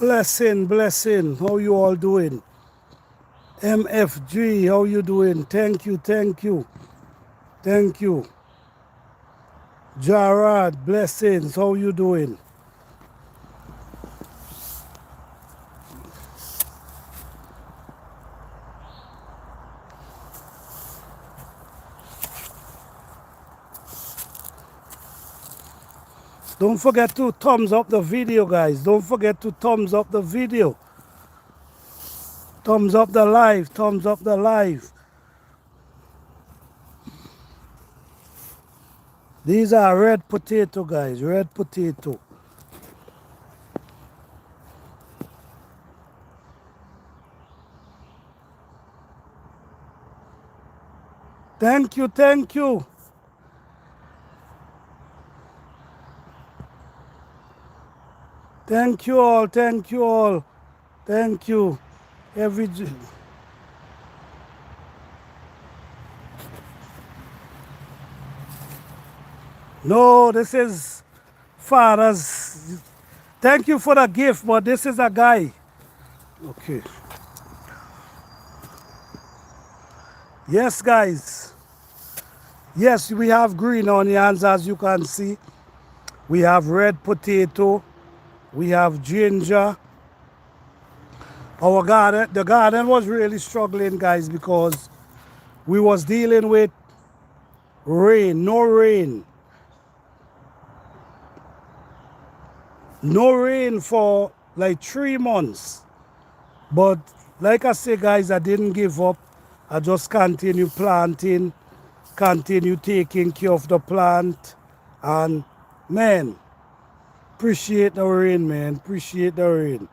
Blessing, blessing. How you all doing? MFG, how you doing? Thank you, thank you, thank you. Jarrad, blessings. How you doing? Don't forget to thumbs up the video, guys. Don't forget to thumbs up the video. Thumbs up the live. Thumbs up the live. These are red potato, guys. Red potato. Thank you, thank you. Thank you all, thank you all. Thank you. Every No, this is Father's. Thank you for the gift, but this is a guy. Okay. Yes, guys. Yes, we have green onions, as you can see. We have red potato. We have ginger. Our garden, the garden was really struggling, guys, because we was dealing with rain, no rain. No rain for like 3 months. But like I say, guys, I didn't give up. I just continue planting, continue taking care of the plant. And man, appreciate the rain, man. Appreciate the rain.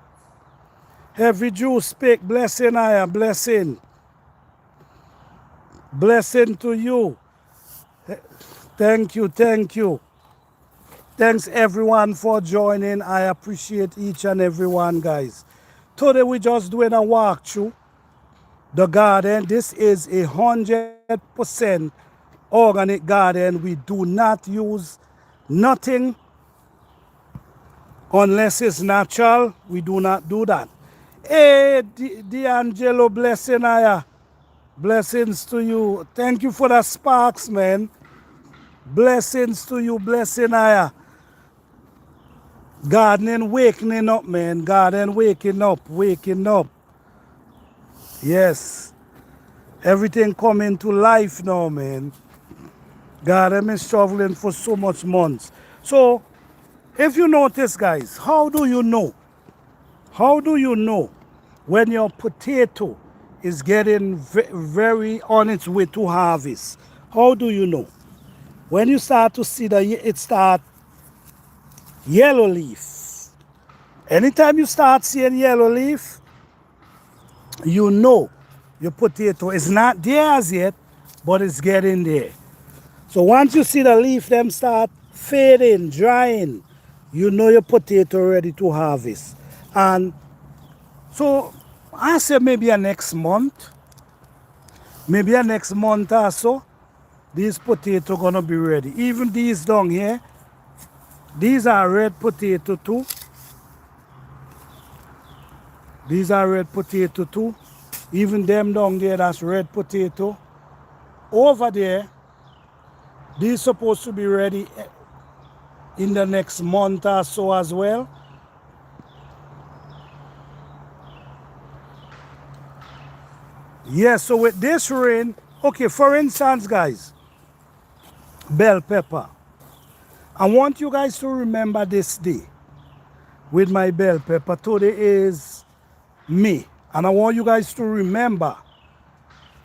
Every Jew speak blessing, I am blessing. Blessing to you. Thank you, thank you. Thanks everyone for joining. I appreciate each and every one, guys. Today we just doing a walkthrough the garden. This is 100% organic garden. We do not use nothing unless it's natural. We do not do that. Hey, D'Angelo, blessing Aya. Blessings to you. Thank you for the sparks, man. Blessings to you, blessing Aya. Gardening waking up, man. Garden waking up, waking up. Yes. Everything coming to life now, man. Garden is struggling for so much months. So, if you notice, guys, how do you know? How do you know when your potato is getting very on its way to harvest? How do you know? When you start to see that it start yellow leaf. Anytime you start seeing yellow leaf, you know your potato is not there as yet, but it's getting there. So once you see the leaf them start fading, drying, you know your potato ready to harvest. And so I say maybe a next month or so, these potato gonna be ready. Even these down here, these are red potato too. These are red potato too. Even them down there, that's red potato. Over there, these supposed to be ready in the next month or so as well. Yes, so with this rain, okay, for instance, guys, bell pepper. I want you guys to remember this day with my bell pepper. Today is May. And I want you guys to remember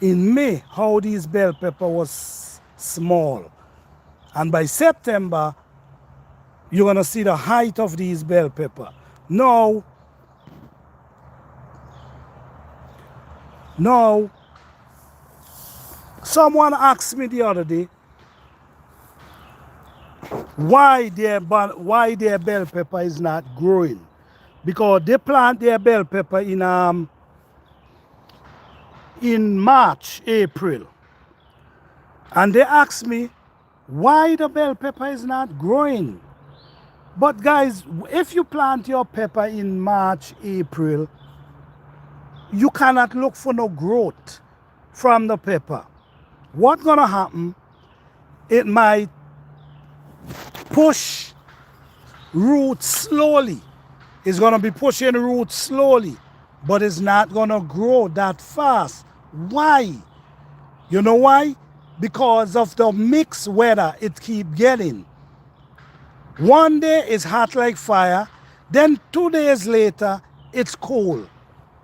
in May how these bell pepper was small. And by September, you're gonna see the height of these bell pepper. Now, someone asked me the other day why their bell pepper is not growing. Because they plant their bell pepper in March, April. And they asked me why the bell pepper is not growing. But guys, if you plant your pepper in March, April, you cannot look for no growth from the pepper. What's gonna happen? It might push roots slowly. It's gonna be pushing roots slowly, but it's not gonna grow that fast. Why? You know why? Because of the mixed weather it keep getting. One day it's hot like fire, then 2 days later it's cold.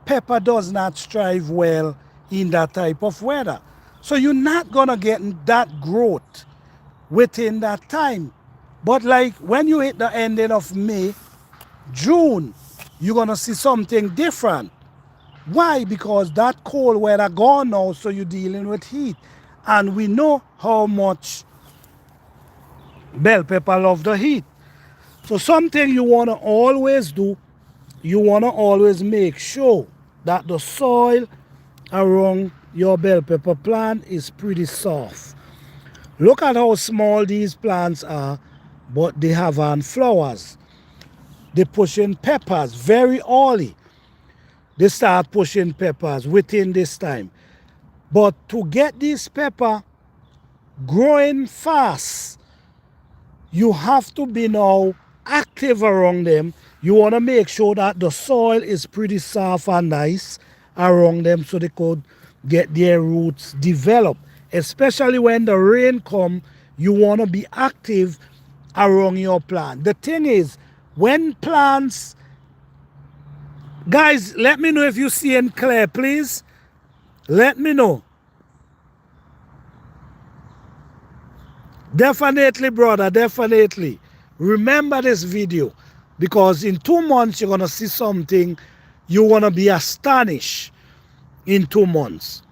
Pepper does not thrive well in that type of weather. So you're not gonna get that growth within that time. But like when you hit the ending of May, June, you're gonna see something different. Why? Because that cold weather gone now, so you're dealing with heat. And we know how much bell pepper love the heat. So something you wanna always do, you wanna always make sure that the soil around your bell pepper plant is pretty soft. Look at how small these plants are, but they have flowers. They pushing peppers very early. They start pushing peppers within this time. But to get this pepper growing fast, you have to be now active around them. You want to make sure that the soil is pretty soft and nice around them so they could get their roots developed. Especially when the rain come, you want to be active around your plant. The thing is, when plants, guys, let me know if you're seeing clear, please. Let me know. Definitely, brother, definitely. Remember this video, because in 2 months, you're going to see something. You want to be astonished in 2 months.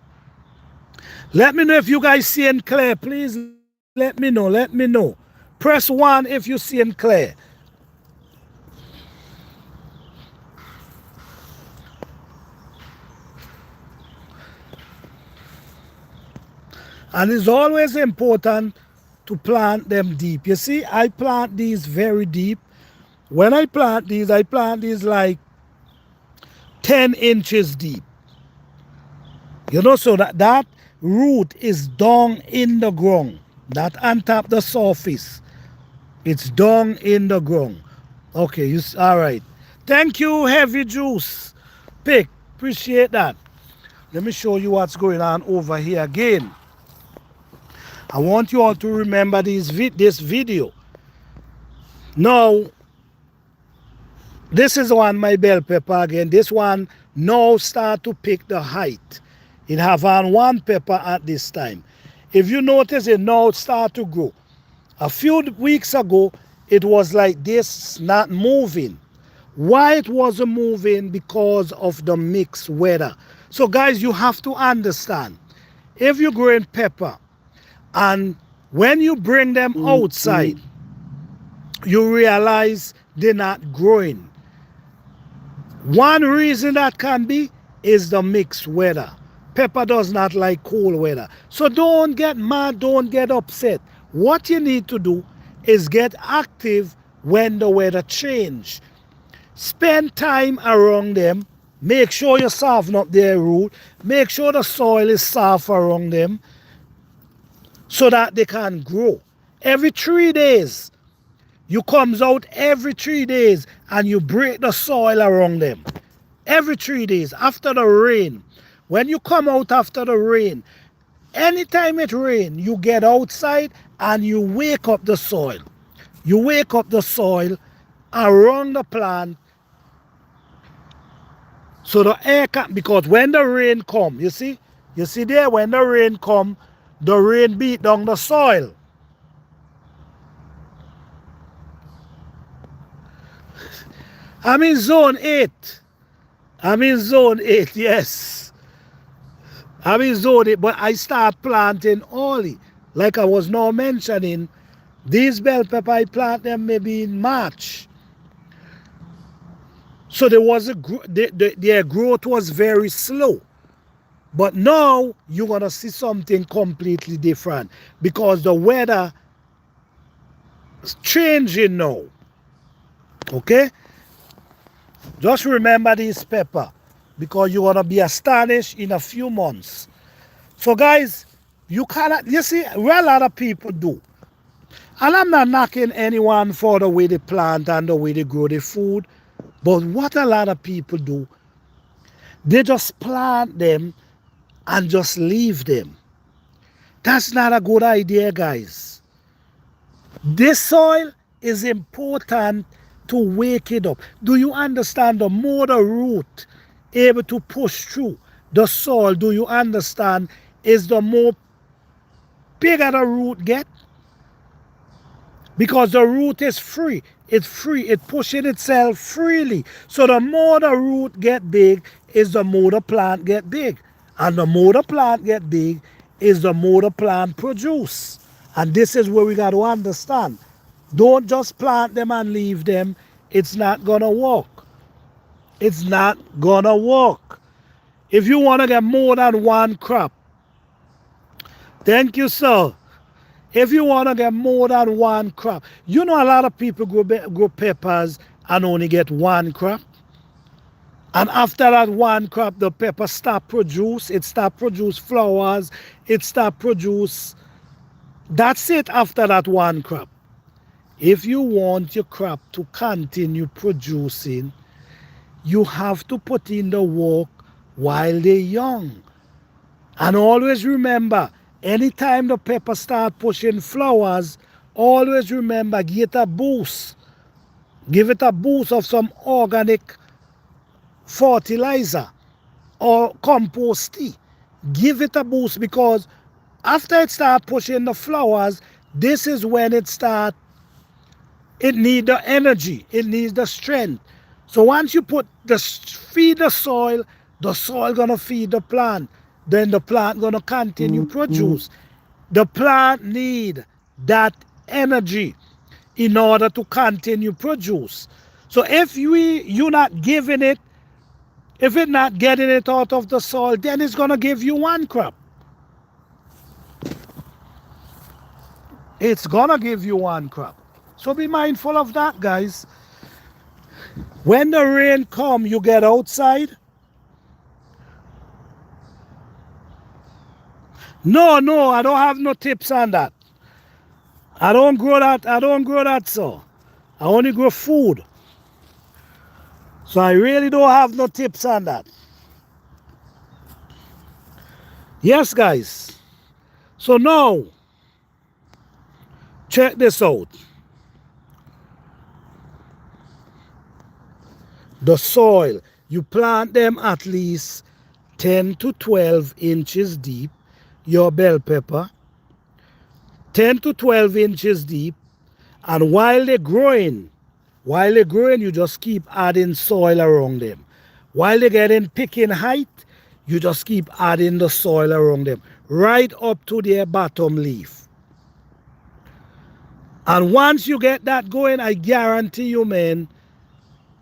Let me know if you guys seeing clear. Please let me know. Let me know. Press 1 if you seeing clear. And it's always important to plant them deep. You see, I plant these very deep. When I plant these like 10 inches deep. You know, so that root is down in the ground, not on top the surface. It's down in the ground. Okay, all right. Thank you, Heavy Juice. Pick, appreciate that. Let me show you what's going on over here again. I want you all to remember this video. Now, this is one my bell pepper again. This one now start to pick the height. It have on one pepper at this time. If you notice, it now start to grow. A few weeks ago, it was like this, not moving. Why it wasn't moving? Because of the mixed weather. So guys, you have to understand, if you're growing pepper and when you bring them outside, you realize they're not growing. One reason that can be is the mixed weather. Pepper does not like cold weather. So don't get mad, don't get upset. What you need to do is get active when the weather change. Spend time around them. Make sure you soften up their root. Make sure the soil is soft around them so that they can grow. Every 3 days, you comes out every 3 days and you break the soil around them. Every 3 days after the rain. When you come out after the rain, anytime it rains, you get outside and you wake up the soil. You wake up the soil around the plant so the air can, because when the rain come, you see there, when the rain come, the rain beat down the soil. I'm in zone 8. I'm in zone 8, yes. I'm in zone 8, but I start planting early. Like I was now mentioning, these bell pepper, I plant them maybe in March. So there was their growth was very slow. But now you're going to see something completely different because the weather is changing now. Okay? Just remember this pepper because you're going to be astonished in a few months. So guys, you see, well, a lot of people do. And I'm not knocking anyone for the way they plant and the way they grow their food. But what a lot of people do, they just plant them and just leave them. That's not a good idea, guys. This soil is important to wake it up. Do you understand? The more the root able to push through the soil, do you understand, is the more bigger the root get? Because the root is free. It's free. It's pushing itself freely. So the more the root get big is the more the plant get big. And the more the plant get big is the more the plant produce. And this is where we got to understand. Don't just plant them and leave them. It's not going to work. It's not going to work. If you want to get more than one crop, thank you, sir. If you want to get more than one crop, you know a lot of people grow peppers and only get one crop. And after that one crop, the pepper stop produce. It stop produce flowers. It stop produce. That's it after that one crop. If you want your crop to continue producing, you have to put in the work while they're young. And always remember, anytime the pepper start pushing flowers, always remember, give it a boost. Give it a boost of some organic fertilizer or composting. Give it a boost because after it start pushing the flowers, this is when it needs the energy, it needs the strength. So once you feed the soil gonna feed the plant. then the plant gonna continue produce. The plant need that energy in order to continue produce. So if you're not giving it, if it's not getting it out of the soil, then it's gonna give you one crop. It's gonna give you one crop. So be mindful of that, guys. When the rain come, you get outside. No, I don't have no tips on that. I don't grow that, so. I only grow food. So I really don't have no tips on that. Yes, guys. So now, check this out. The soil, you plant them at least 10 to 12 inches deep, your bell pepper, 10 to 12 inches deep, and while they're growing, you just keep adding soil around them. While they're getting picking height, you just keep adding the soil around them, right up to their bottom leaf. And once you get that going, I guarantee you, man,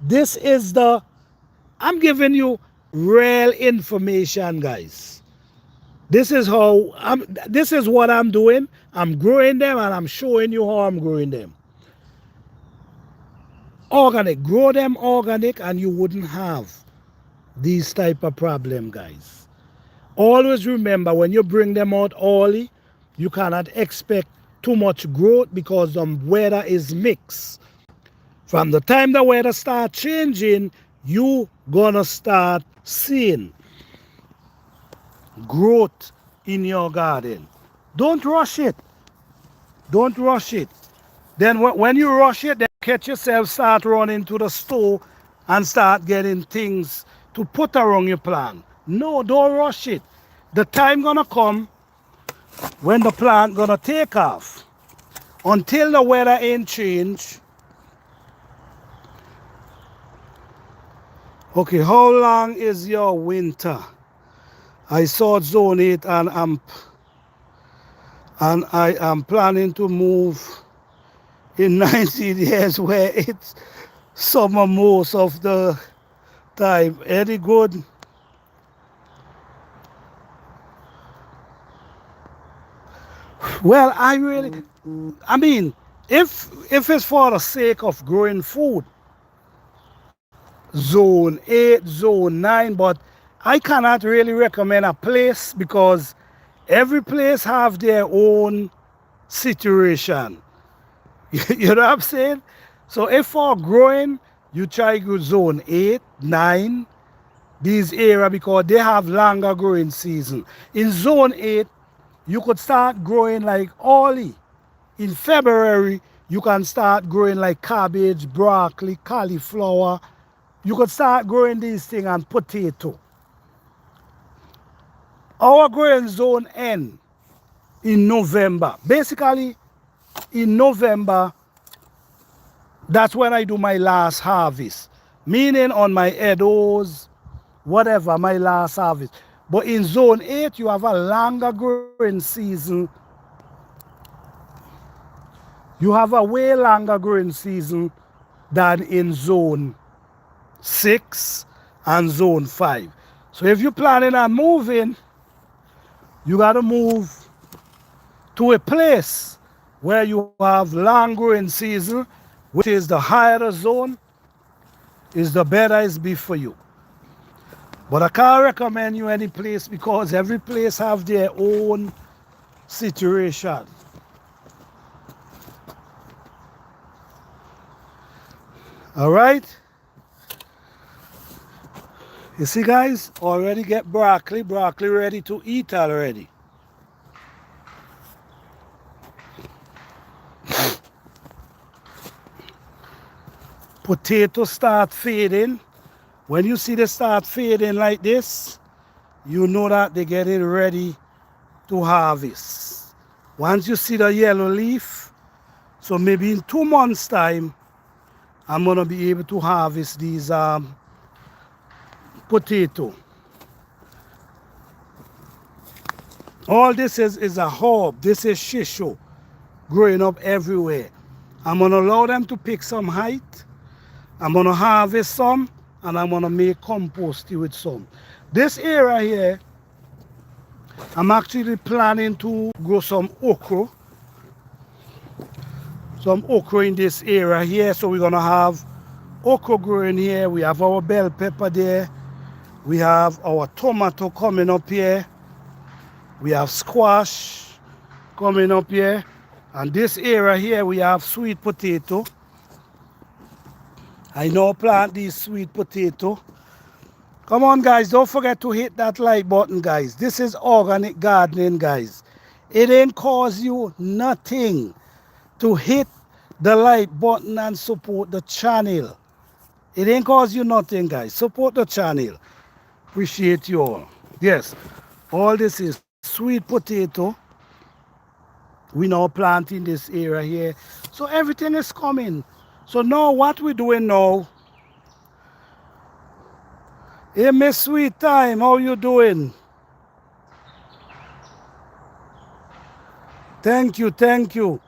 this is I'm giving you real information, guys. This is what I'm doing. I'm growing them and I'm showing you how I'm growing them. Organic, grow them organic and you wouldn't have these type of problem, guys. Always remember, when you bring them out early, you cannot expect too much growth because the weather is mixed. From the time the weather starts changing, you gonna start seeing growth in your garden. Don't rush it. Don't rush it. Then when you rush it, then catch yourself start running to the store and start getting things to put around your plant. No, don't rush it. The time gonna come when the plant gonna take off. Until the weather ain't change. Okay, how long is your winter? I saw zone 8 and I am planning to move in 19 years where it's summer most of the time. Any good? Well, I mean, if it's for the sake of growing food, zone 8, zone 9, but I cannot really recommend a place because every place have their own situation. You know what I'm saying? So if for growing, you try go zone 8, 9, these area because they have longer growing season. In zone 8, you could start growing like early. In February, you can start growing like cabbage, broccoli, cauliflower. You could start growing these things and potato. Our growing zone end in November. Basically, in November, that's when I do my last harvest. Meaning on my Edos, whatever, my last harvest. But in zone 8, you have a longer growing season. You have a way longer growing season than in zone 6 and zone 5. So if you're planning on moving, you got to move to a place where you have long growing season, which is the higher the zone, is the better it's be for you. But I can't recommend you any place because every place have their own situation. All right? You see, guys, already get broccoli ready to eat already. Potatoes start fading. When you see they start fading like this, you know that they're getting ready to harvest. Once you see the yellow leaf, so maybe in 2 months' time, I'm gonna be able to harvest these potato. All this is a herb. This is shisho growing up everywhere. I'm gonna allow them to pick some height. I'm gonna harvest some and I'm gonna make compost with some. This area here, I'm actually planning to grow some okra. Some okra in this area here. So we're gonna have okra growing here. We have our bell pepper there. We have our tomato coming up here. We have squash coming up here. And this area here we have sweet potato. I now plant these sweet potato. Come on guys, don't forget to hit that like button guys. This is organic gardening guys. It ain't cost you nothing to hit the like button and support the channel. It ain't cost you nothing guys. Support the channel. Appreciate you all. Yes, all this is sweet potato. We now planting this area here. So everything is coming. So now what we're doing now, hey Miss Sweet Time, how you doing? Thank you, thank you.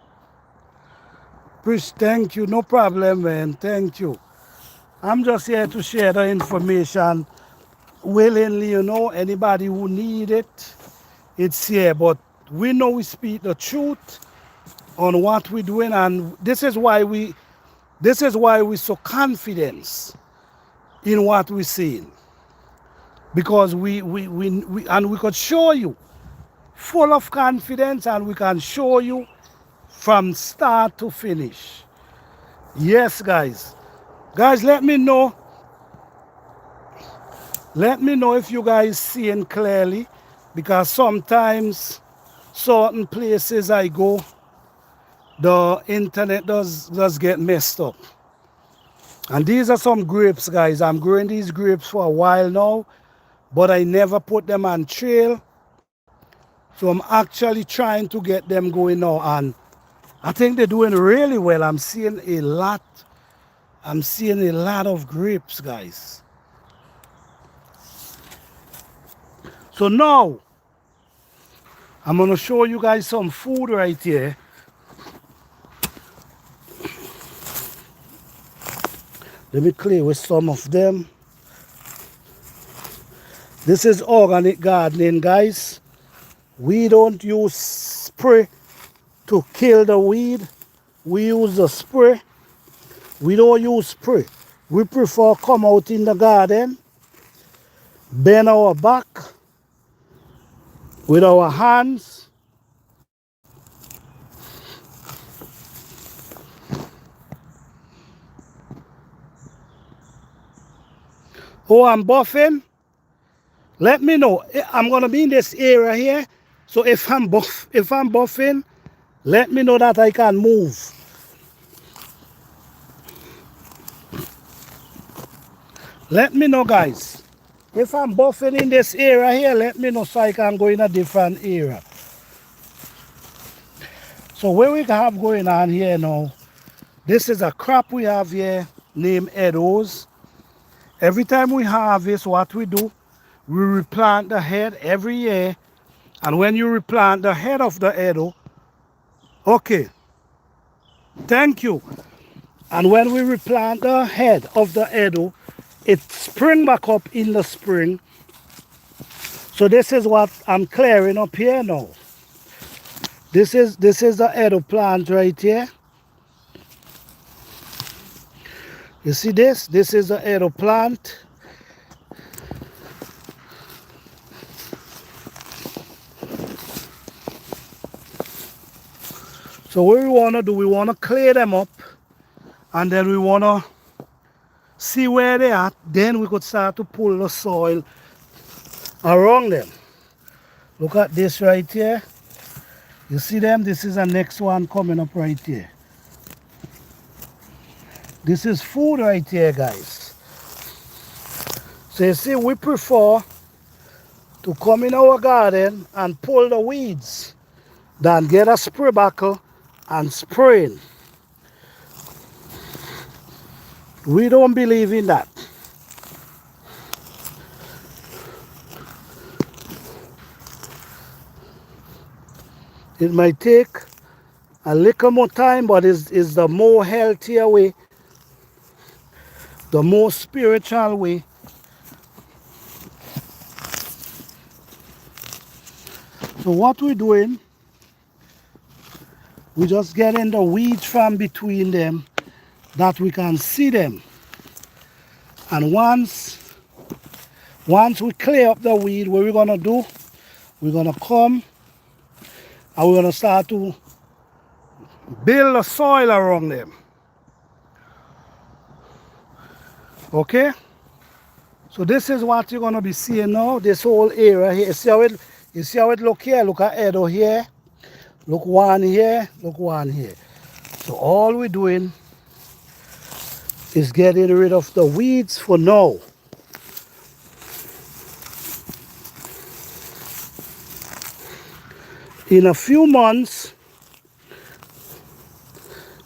Thank you, no problem man, thank you. I'm just here to share the information willingly, you know, anybody who need it, it's here. But we know we speak the truth on what we're doing, and this is why we're so confident in what we're saying. Because we could show you full of confidence, and we can show you from start to finish. Yes guys. Guys, let me know if you guys seeing clearly, because sometimes certain places I go, the internet does get messed up. And these are some grapes guys. I'm growing these grapes for a while now, but I never put them on trail. So I'm actually trying to get them going now, and I think they're doing really well. I'm seeing a lot of grapes guys. So now I'm gonna show you guys some food right here. Let me clear with some of them. This is organic gardening guys. We don't use spray to kill the weed. We use the spray. We don't use spray. We prefer come out in the garden, bend our back with our hands. Oh, I'm buffing. Let me know. I'm gonna be in this area here. So if I'm buffing, let me know that I can move. Let me know guys. If I'm buffing in this area here, let me know so I can go in a different area. So what we have going on here now, this is a crop we have here named Edos. Every time we harvest, what we do, we replant the head every year. And when you replant the head of the Edo, okay, thank you. And when we replant the head of the Edo, it spring back up in the spring. So this is what I'm clearing up here now. This is the Edo plant right here. You see this? This is the Edo plant. So what we want to do, we want to clear them up, and then we want to see where they are. Then we could start to pull the soil around them. Look at this right here. You see them? This is the next one coming up right here. This is food right here, guys. So you see, we prefer to come in our garden and pull the weeds than get a spray buckle and spraying. We don't believe in that. It might take a little more time, but is the more healthier way, the more spiritual way. So what we're doing, we just getting the weeds from between them that we can see them. And once we clear up the weed, what we're gonna do, we're gonna come and we're gonna start to build the soil around them. Okay? So this is what you're gonna be seeing now, this whole area here. You see how it look here? Look at Edo here. Look one here, look one here. So all we're doing is getting rid of the weeds for now. In a few months,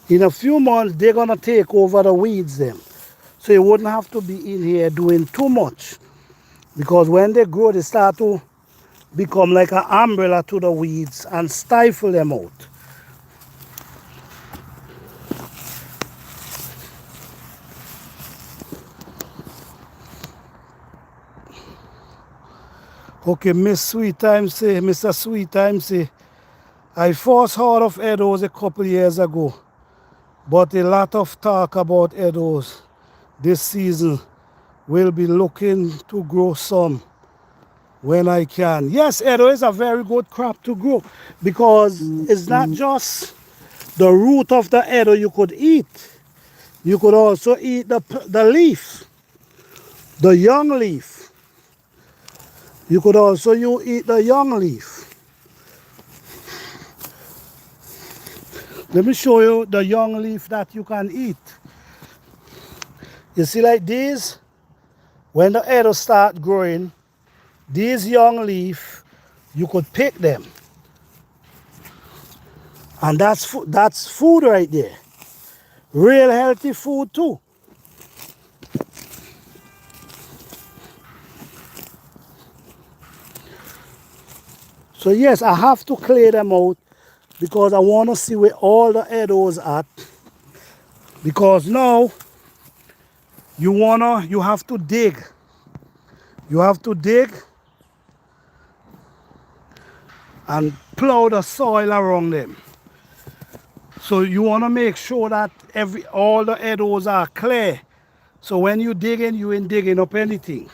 they're gonna take over the weeds then. So you wouldn't have to be in here doing too much. Because when they grow, they start to become like an umbrella to the weeds and stifle them out. Okay, Mr. Sweet Time say, I first heard of Edos a couple years ago, but a lot of talk about Edos this season. Will be looking to grow some when I can. Yes, Edo is a very good crop to grow because it's not just the root of the Edo you could eat. You could also eat the leaf, the young leaf. You could also eat the young leaf. Let me show you the young leaf that you can eat. You see like these, when the Edo start growing, these young leaf, you could pick them. And that's food right there. Real healthy food too. So yes, I have to clear them out because I want to see where all the Edos at. Because now you have to dig. You have to dig and plow the soil around them. So you want to make sure that all the Edos are clear. So when you digging, you ain't digging up anything.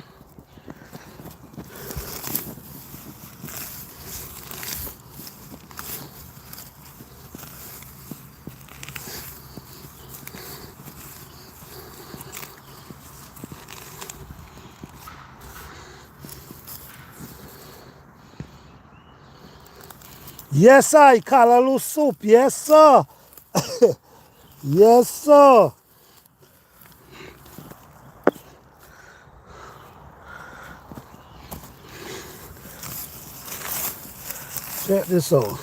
Yes, sir, callaloo soup. Yes, sir. Yes, sir. Check this out.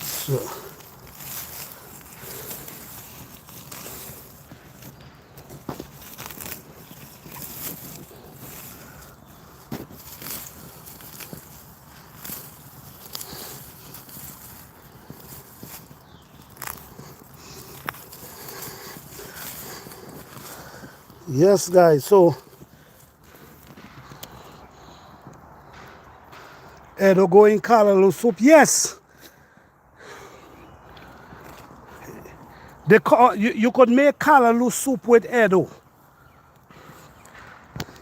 So. Yes, guys, so Edo going callaloo soup. Yes, you could make callaloo soup with Edo.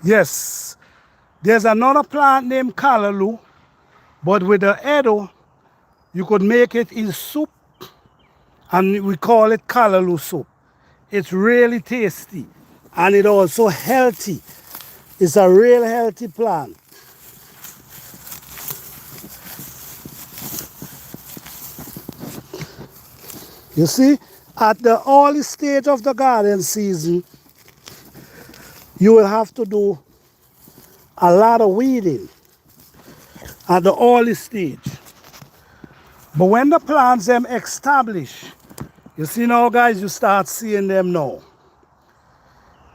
Yes, there's another plant named callaloo, but with the Edo, you could make it in soup, and we call it callaloo soup. It's really tasty, and it's also healthy. It's a real healthy plant. You see, at the early stage of the garden season, you will have to do a lot of weeding at the early stage. But when the plants them establish, you see now guys, you start seeing them now.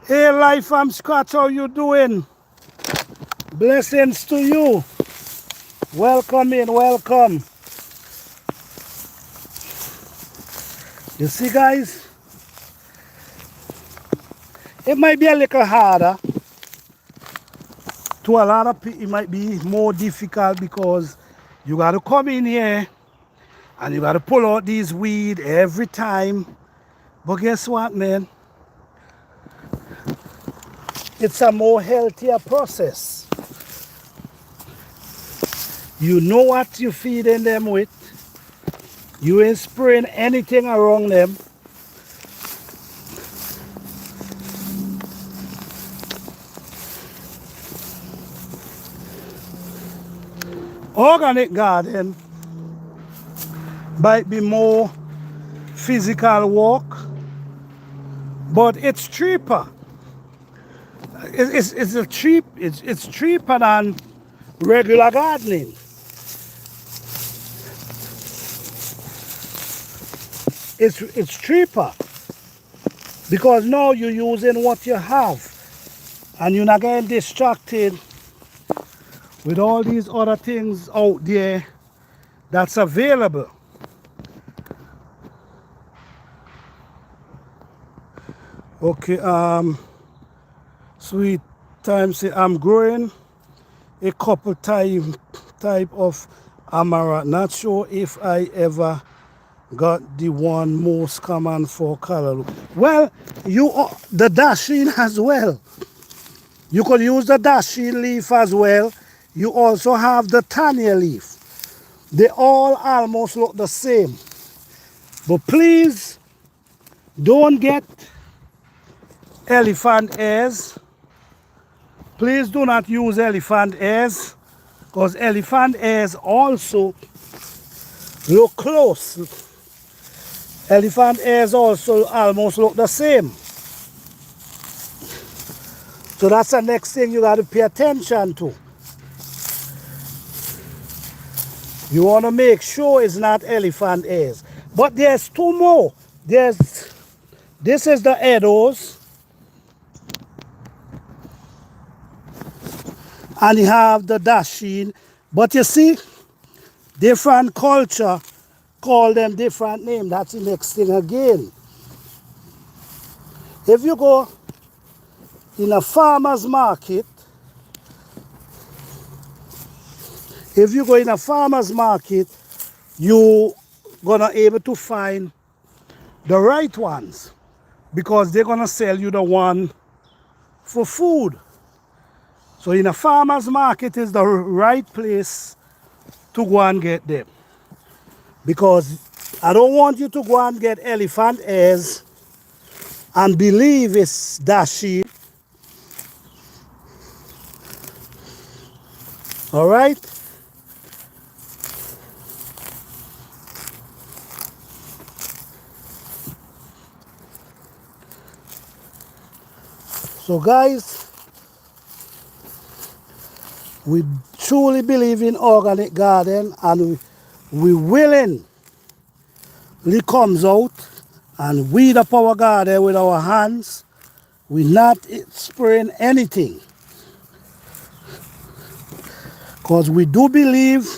Hey, Life from Scratch, how you doing? Blessings to you. Welcome in, welcome. You see, guys, it might be a little harder. To a lot of people, it might be more difficult because you got to come in here and you got to pull out these weeds every time. But guess what, man? It's a more healthier process. You know what you're feeding them with. You ain't spraying anything around them. Organic garden might be more physical work, but it's cheaper. It's cheaper than regular gardening. It's cheaper because now you're using what you have and you're not getting distracted with all these other things out there that's available. Okay, sweet time say I'm growing a couple type of amaranth. Not sure if I ever got the one most common for color. Well, the dasheen as well. You could use the dasheen leaf as well. You also have the tanya leaf. They all almost look the same. But please don't get elephant ears. Please do not use elephant ears because elephant ears also look close. Elephant ears also almost look the same. So that's the next thing you got to pay attention to. You want to make sure it's not elephant ears. But there's two more. This is the Edos. And you have the dasheen. But you see, different culture call them different names. That's the next thing again. If you go in a farmer's market, you're gonna able to find the right ones because they're gonna sell you the one for food. So in a farmer's market is the right place to go and get them. Because I don't want you to go and get elephant ears and believe it's dasheen. All right? So guys, we truly believe in organic garden and we willingly comes out and weed up our garden with our hands. We're not spraying anything. Because we do believe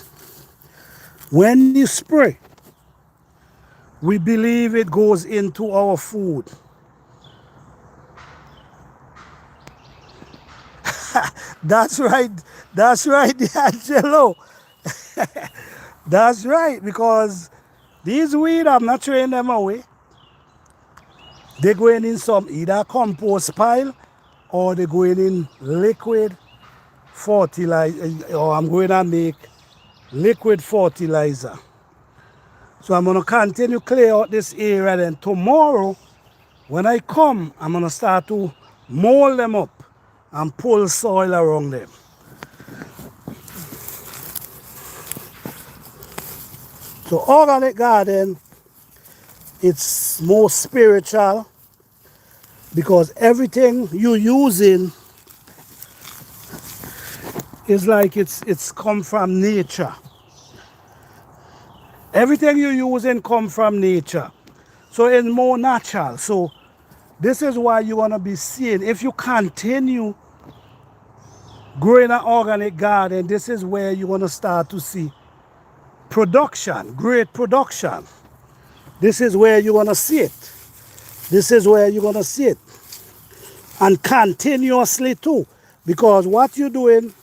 when you spray, we believe it goes into our food. That's right, D'Angelo. That's right, because these weeds, I'm not throwing them away. They're going in some either compost pile or they're going in liquid fertilizer, or I'm going to make liquid fertilizer. So I'm going to continue clear out this area. Then tomorrow, when I come, I'm going to start to mold them up and pull soil around them. So organic garden, it's more spiritual because everything you're using is like it's come from nature. Everything you're using come from nature. So it's more natural. So this is why you want to be seeing, if you continue growing an organic garden, this is where you're going to start to see production, great production. This is where you're going to see it. This is where you're going to see it. And continuously too. Because what you're doing,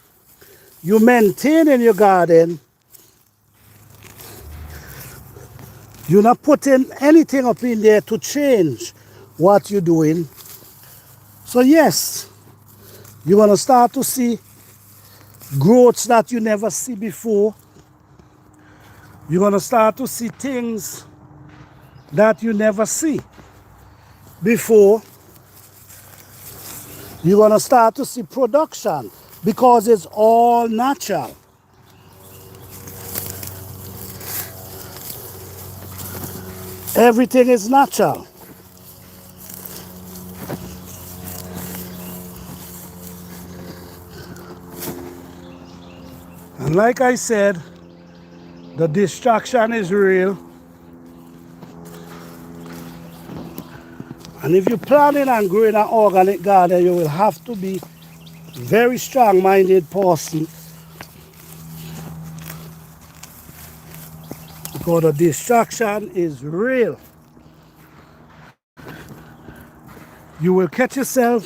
you maintaining your garden. You're not putting anything up in there to change what you're doing. So yes, you're going to start to see growths that you never see before. You're going to start to see things that you never see before. You're going to start to see production because it's all natural. Everything is natural. And like I said, the distraction is real. And if you're planning on growing an organic garden, you will have to be very strong-minded person. Because the distraction is real. You will catch yourself,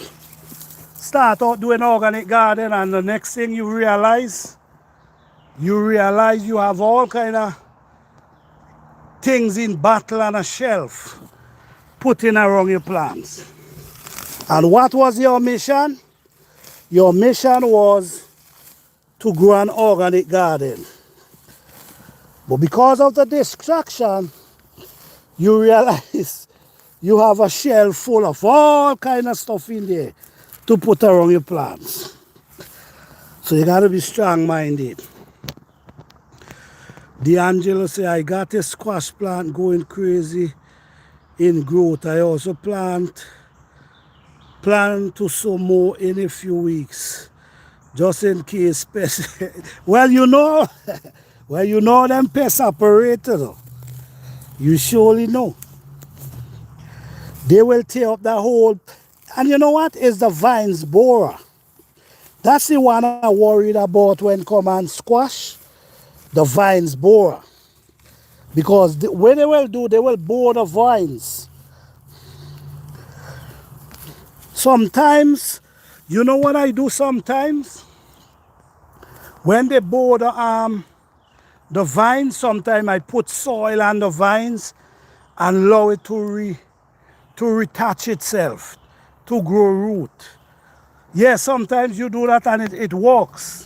start out doing organic garden, and the next thing you realize you have all kind of things in bottle and a shelf putting around your plants. And what was your mission? Your mission was to grow an organic garden. But because of the distraction, you realize you have a shelf full of all kind of stuff in there to put around your plants. So you got to be strong-minded. D'Angelo say, I got a squash plant going crazy in growth. I also plan to sow more in a few weeks, just in case pests. Well, you know them pest operators. You surely know. They will tear up the whole. And you know what? It's the vines borer. That's the one I'm worried about when come and squash. The vines borer. Because what they will do, they will bore the vines. Sometimes, you know what I do sometimes? When they bore the vines, sometimes I put soil on the vines and allow it to retach itself, to grow root. Yes, sometimes you do that and it works.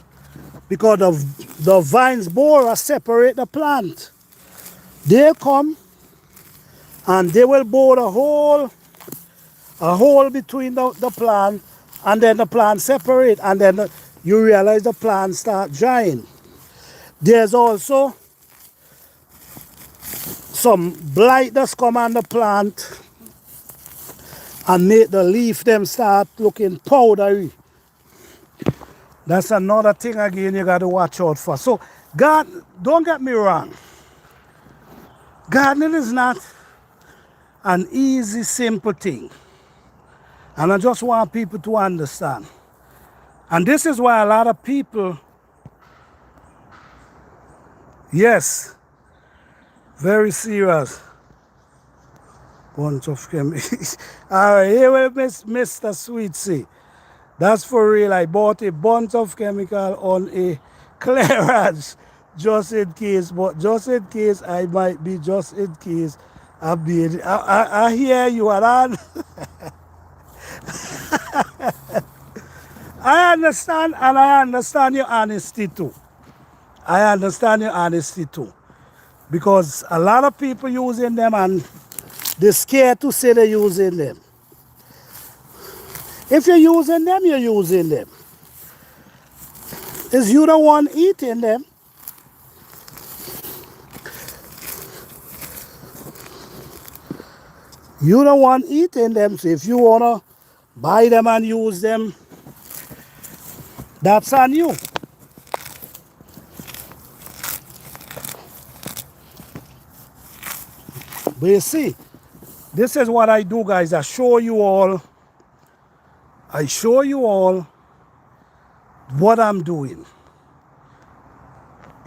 Because the vines borer separate the plant. They come and they will bore a hole between the plant, and then the plant separate, and then you realize the plant start drying. There's also some blight that's come on the plant and make the leaf them start looking powdery. That's another thing again you got to watch out for. So, God, don't get me wrong. Gardening is not an easy, simple thing. And I just want people to understand. And this is why a lot of people, yes, very serious. Bunch of chemicals. All right, here we Mr. Sweetsy. That's for real. I bought a bunch of chemical on a clearance just in case. But just in case, I might be just in case. I hear you, Alan. I understand, and I understand your honesty too. I understand your honesty too. Because a lot of people using them and they're scared to say they're using them. If you're using them, you're using them. Is you the one eating them? You the one eating them. So if you wanna buy them and use them, that's on you. But you see, this is what I do, guys. I show you all what I'm doing.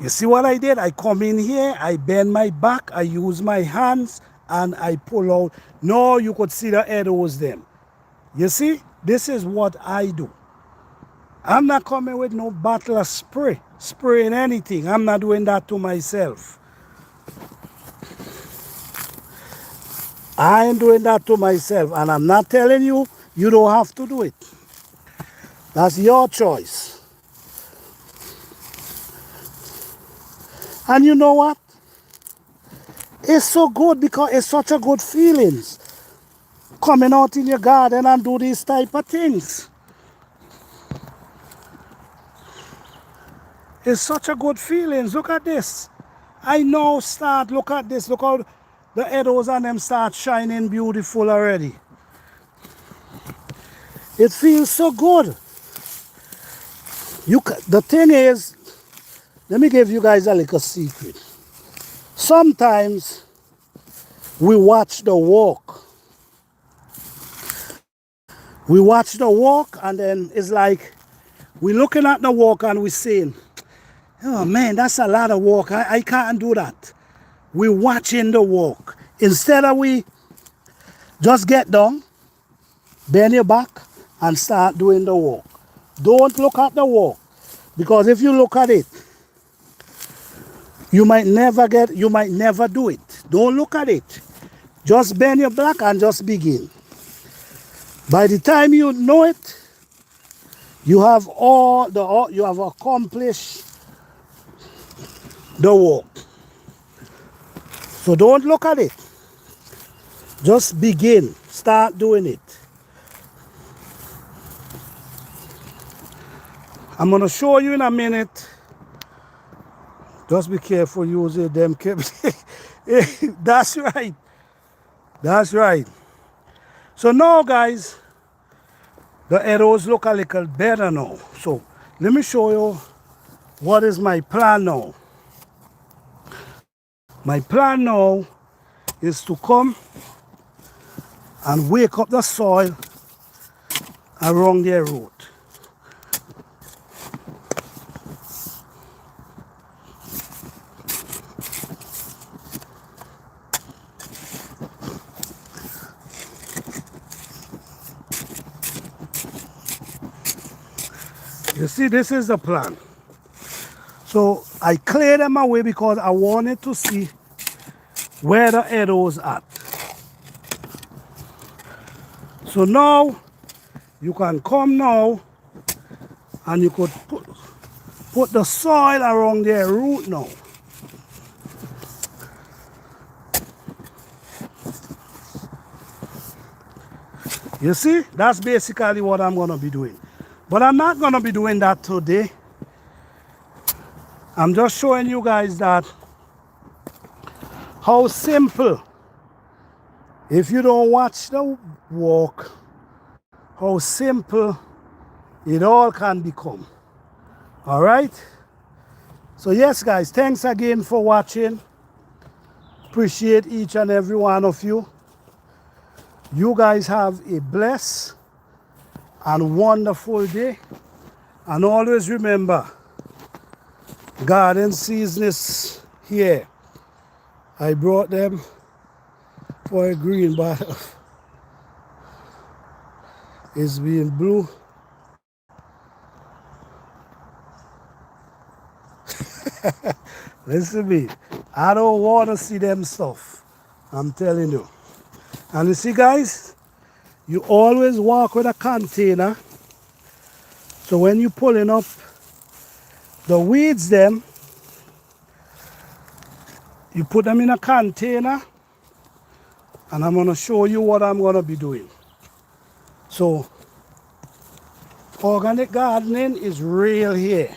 You see what I did? I come in here, I bend my back, I use my hands, and I pull out. Now you could see the arrows them. You see? This is what I do. I'm not coming with no bottle of spraying anything. I'm not doing that to myself. I ain't doing that to myself. And I'm not telling you, you don't have to do it. That's your choice. And you know what? It's so good because it's such a good feelings. Coming out in your garden and do these type of things. It's such a good feelings. Look at this. I now start, look at this. Look how the arrows on them start shining beautiful already. It feels so good. The thing is, let me give you guys a little secret. Sometimes we watch the walk. We watch the walk and then it's like we're looking at the walk and we're saying, oh man, that's a lot of walk. I can't do that. We're watching the walk. Instead of we just get down, bend your back and start doing the walk. Don't look at the walk. Because if you look at it, you might never do it. Don't look at it. Just bend your back and just begin. By the time you know it, you have accomplished the walk. So don't look at it. Just begin. Start doing it. I'm going to show you in a minute. Just be careful using them cables. That's right. That's right. So now, guys, the arrows look a little better now. So let me show you what is my plan now. My plan now is to come and wake up the soil around their root. You see, this is the plan. So I clear them away because I wanted to see where the arrows at. So now you can come now and you could put the soil around their root now. You see, that's basically what I'm going to be doing. But I'm not going to be doing that today. I'm just showing you guys that how simple, if you don't watch the walk, how simple it all can become. All right? So yes, guys, thanks again for watching. Appreciate each and every one of you. You guys have a blessed and wonderful day. And always remember, garden season is here. I brought them for a green bottle. It's being blue. Listen to me. I don't want to see them stuff. I'm telling you. And you see, guys, you always walk with a container. So when you're pulling up the weeds, them, you put them in a container. And I'm going to show you what I'm going to be doing. So, organic gardening is real here.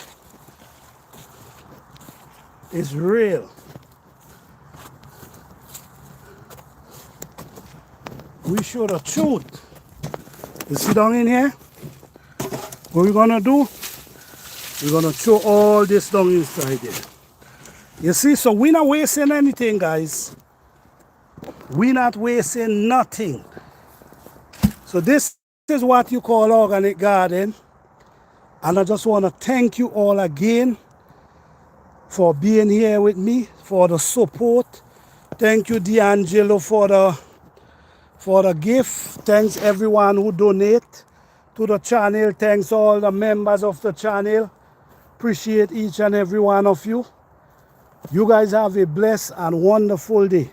It's real. We show the truth. You see down in here? What we're going to do? We're going to throw all this down inside there. You see, so we're not wasting anything, guys. We're not wasting nothing. So this is what you call organic garden. And I just want to thank you all again for being here with me, for the support. Thank you, D'Angelo, for the gift. Thanks everyone who donate to the channel. Thanks all the members of the channel. Appreciate each and every one of you. You guys have a blessed and wonderful day.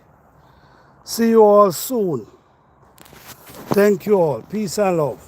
See you all soon. Thank you all. Peace and love.